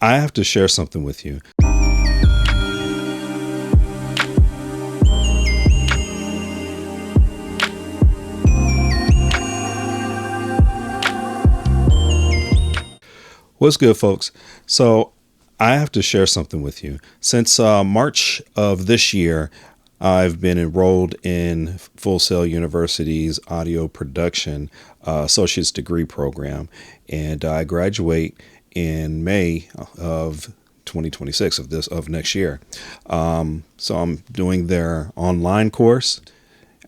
I have to share something with you. What's good, folks? So I have to share something with you. Since March of this year, I've been enrolled in Full Sail University's audio production associate's degree program, and I graduate in May of 2026 of next year. So I'm doing their online course.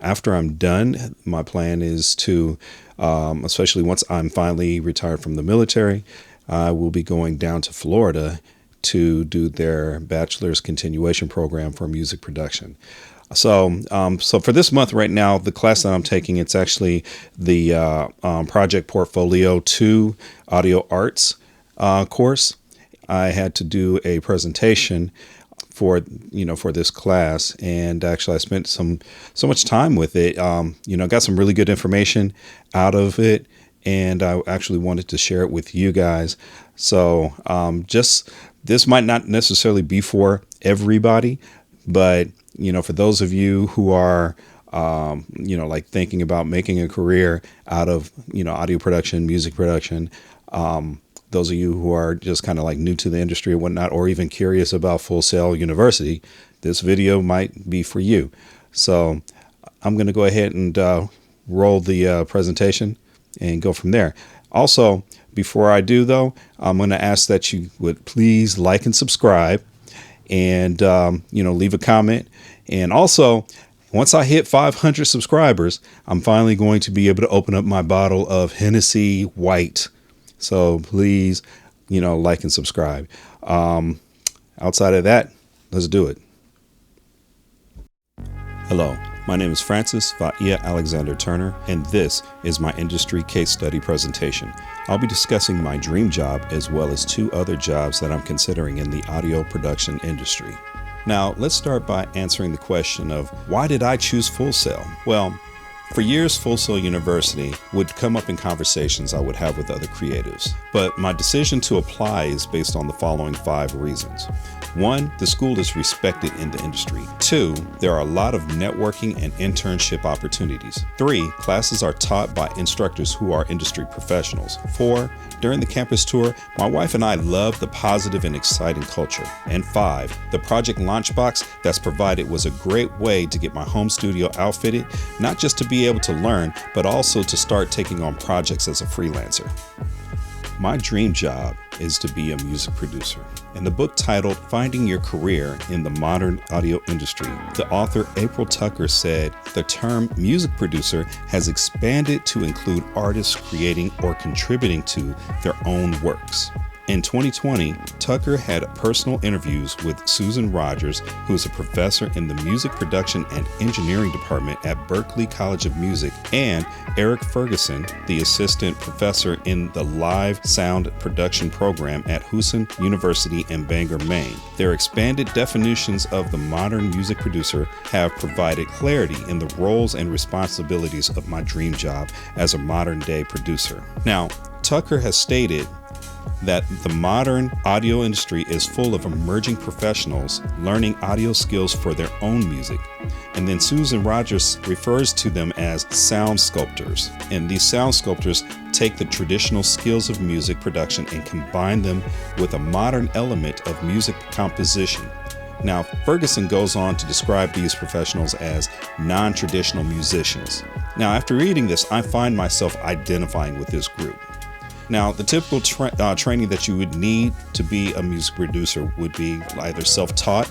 After I'm done, my plan is to, especially once I'm finally retired from the military, I will be going down to Florida to do their bachelor's continuation program for music production. So for this month right now, the class that I'm taking, it's actually the Project Portfolio 2 Audio Arts course. I had to do a presentation for this class, and actually I spent so much time with it. Got some really good information out of it, and I actually wanted to share it with you guys. So this might not necessarily be for everybody, but for those of you who are like thinking about making a career out of audio production, music production, those of you who are just kind of like new to the industry or whatnot, or even curious about Full Sail University, this video might be for you. So I'm going to go ahead and roll the presentation and go from there. Also, before I do, though, I'm going to ask that you would please like and subscribe, and leave a comment. And also, once I hit 500 subscribers, I'm finally going to be able to open up my bottle of Hennessy White. So please, like and subscribe. Outside of that, let's do it. Hello, my name is Francis Vaia Alexander Turner, and this is my industry case study presentation. I'll be discussing my dream job as well as 2 other jobs that I'm considering in the audio production industry. Now, let's start by answering the question of why did I choose Full Sail? Well, for years, Full Sail University would come up in conversations I would have with other creatives, but my decision to apply is based on the following 5 reasons. 1, the school is respected in the industry. 2, there are a lot of networking and internship opportunities. 3, classes are taught by instructors who are industry professionals. 4, during the campus tour, my wife and I love the positive and exciting culture. And 5, the project lunchbox that's provided was a great way to get my home studio outfitted, not just to be able to learn, but also to start taking on projects as a freelancer. My dream job is to be a music producer. In the book titled Finding Your Career in the Modern Audio Industry, the author April Tucker said the term music producer has expanded to include artists creating or contributing to their own works. In 2020, Tucker had personal interviews with Susan Rogers, who is a professor in the Music Production and Engineering Department at Berklee College of Music, and Eric Ferguson, the assistant professor in the Live Sound Production program at Ferguson University in Bangor, Maine. Their expanded definitions of the modern music producer have provided clarity in the roles and responsibilities of my dream job as a modern-day producer. Now, Tucker has stated that the modern audio industry is full of emerging professionals learning audio skills for their own music. And then Susan Rogers refers to them as sound sculptors. And these sound sculptors take the traditional skills of music production and combine them with a modern element of music composition. Now, Ferguson goes on to describe these professionals as non-traditional musicians. Now, after reading this, I find myself identifying with this group. Now, the typical training that you would need to be a music producer would be either self-taught,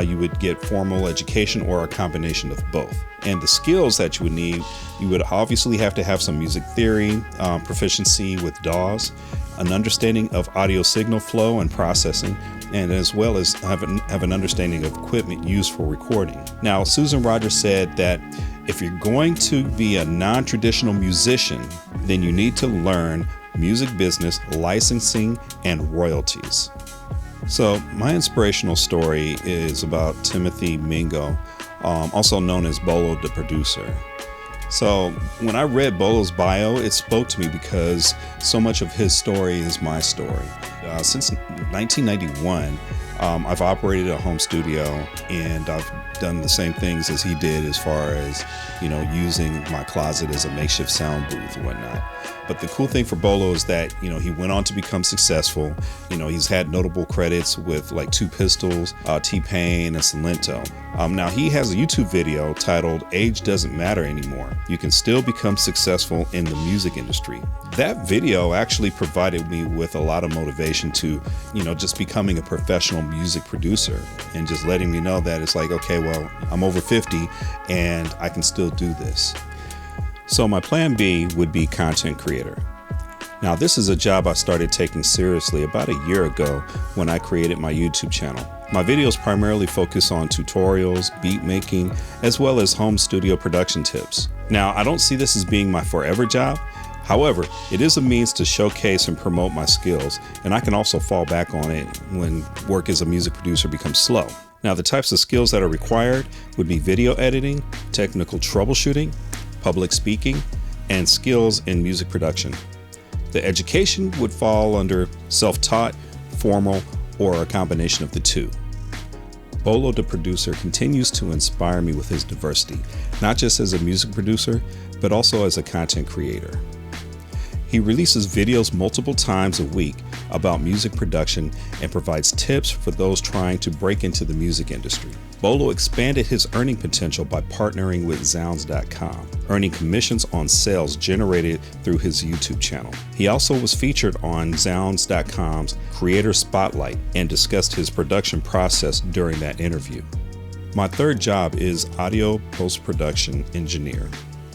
you would get formal education, or a combination of both. And the skills that you would need, you would obviously have to have some music theory, proficiency with DAWs, an understanding of audio signal flow and processing, and as well as have an understanding of equipment used for recording. Now, Susan Rogers said that if you're going to be a non-traditional musician, then you need to learn music business, licensing, and royalties. So my inspirational story is about Timothy Mingo, also known as Bolo the producer. So when I read Bolo's bio, it spoke to me because so much of his story is my story. Since 1991, I've operated a home studio, and I've done the same things as he did as far as, using my closet as a makeshift sound booth and whatnot. But the cool thing for Bolo is that, he went on to become successful. He's had notable credits with like Two Pistols, T-Pain, and Salento. Now he has a YouTube video titled "Age Doesn't Matter Anymore. You Can Still Become Successful in the Music Industry." That video actually provided me with a lot of motivation to, just becoming a professional music producer, and just letting me know that it's like, okay, well, I'm over 50 and I can still do this. So my plan B would be content creator. Now, this is a job I started taking seriously about a year ago when I created my YouTube channel. My videos primarily focus on tutorials, beat making, as well as home studio production tips. Now, I don't see this as being my forever job. However, it is a means to showcase and promote my skills, and I can also fall back on it when work as a music producer becomes slow. Now, the types of skills that are required would be video editing, technical troubleshooting, public speaking, and skills in music production. The education would fall under self-taught, formal, or a combination of the two. Bolo the producer continues to inspire me with his diversity, not just as a music producer, but also as a content creator. He releases videos multiple times a week about music production and provides tips for those trying to break into the music industry. Bolo expanded his earning potential by partnering with Zounds.com, earning commissions on sales generated through his YouTube channel. He also was featured on Zounds.com's Creator Spotlight and discussed his production process during that interview. My third job is audio post-production engineer.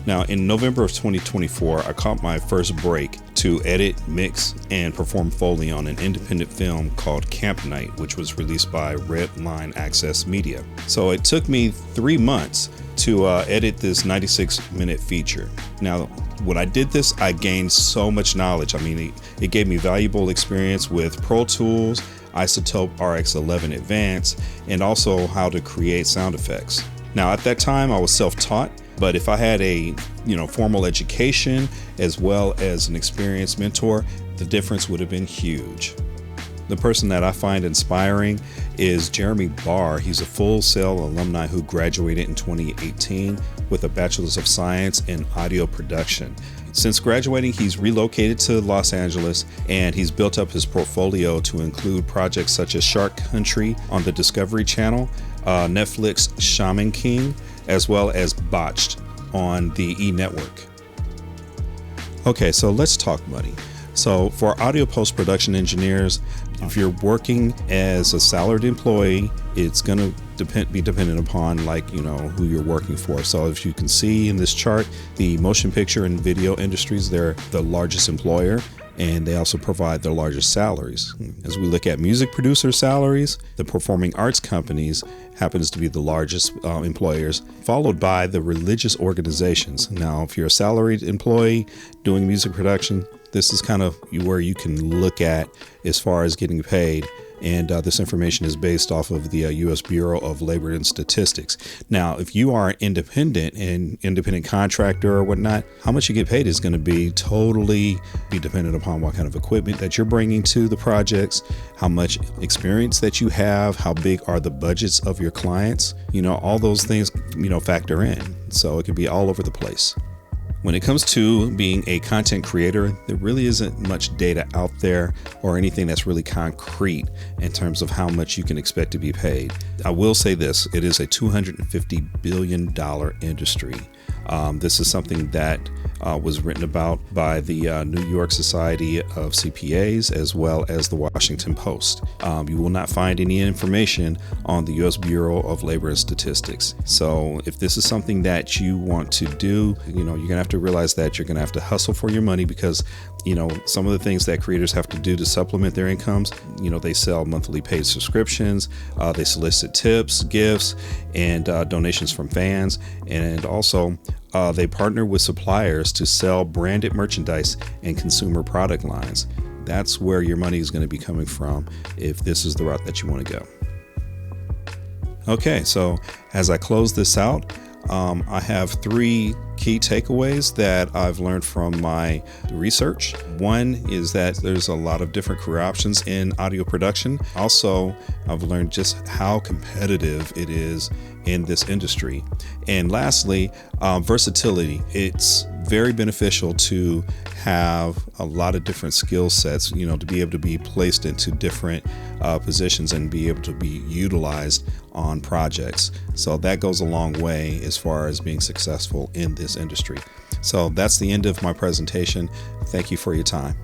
Now, in November of 2024, I caught my first break to edit, mix, and perform Foley on an independent film called Camp Night, which was released by Red Line Access Media. So it took me 3 months to edit this 96-minute feature. Now, when I did this, I gained so much knowledge. I mean, it gave me valuable experience with Pro Tools, Isotope RX11 Advanced, and also how to create sound effects. Now, at that time, I was self-taught. But if I had a formal education as well as an experienced mentor, the difference would have been huge. The person that I find inspiring is Jeremy Barr. He's a Full Sail alumni who graduated in 2018 with a Bachelor's of Science in Audio Production. Since graduating, he's relocated to Los Angeles, and he's built up his portfolio to include projects such as Shark Country on the Discovery Channel, Netflix Shaman King, as well as Botched on the E! Network. Okay, so let's talk money. So for audio post-production engineers, if you're working as a salaried employee, it's going to be dependent upon who you're working for. So if you can see in this chart, the motion picture and video industries, they're the largest employer, and they also provide the largest salaries. As we look at music producer salaries, the performing arts companies happens to be the largest employers, followed by the religious organizations. Now, if you're a salaried employee doing music production, this is kind of where you can look at as far as getting paid. And this information is based off of the U.S. Bureau of Labor and Statistics. Now, if you are an independent contractor or whatnot, how much you get paid is going to be totally dependent upon what kind of equipment that you're bringing to the projects, how much experience that you have, how big are the budgets of your clients. All those things, factor in. So it can be all over the place. When it comes to being a content creator, there really isn't much data out there or anything that's really concrete in terms of how much you can expect to be paid. I will say this, it is a $250 billion industry. This is something that was written about by the New York Society of CPAs as well as the Washington Post. You will not find any information on the U.S. Bureau of Labor and Statistics. So if this is something that you want to do, you're going to have to realize that you're going to have to hustle for your money because, some of the things that creators have to do to supplement their incomes, they sell monthly paid subscriptions, they solicit tips, gifts, and donations from fans, and also they partner with suppliers to sell branded merchandise and consumer product lines. That's where your money is going to be coming from if this is the route that you want to go. Okay, so as I close this out, I have 3 key takeaways that I've learned from my research. One is that there's a lot of different career options in audio production. Also, I've learned just how competitive it is in this industry. And lastly, versatility. It's very beneficial to have a lot of different skill sets, to be able to be placed into different positions and be able to be utilized on projects. So that goes a long way as far as being successful in this industry. So that's the end of my presentation. Thank you for your time.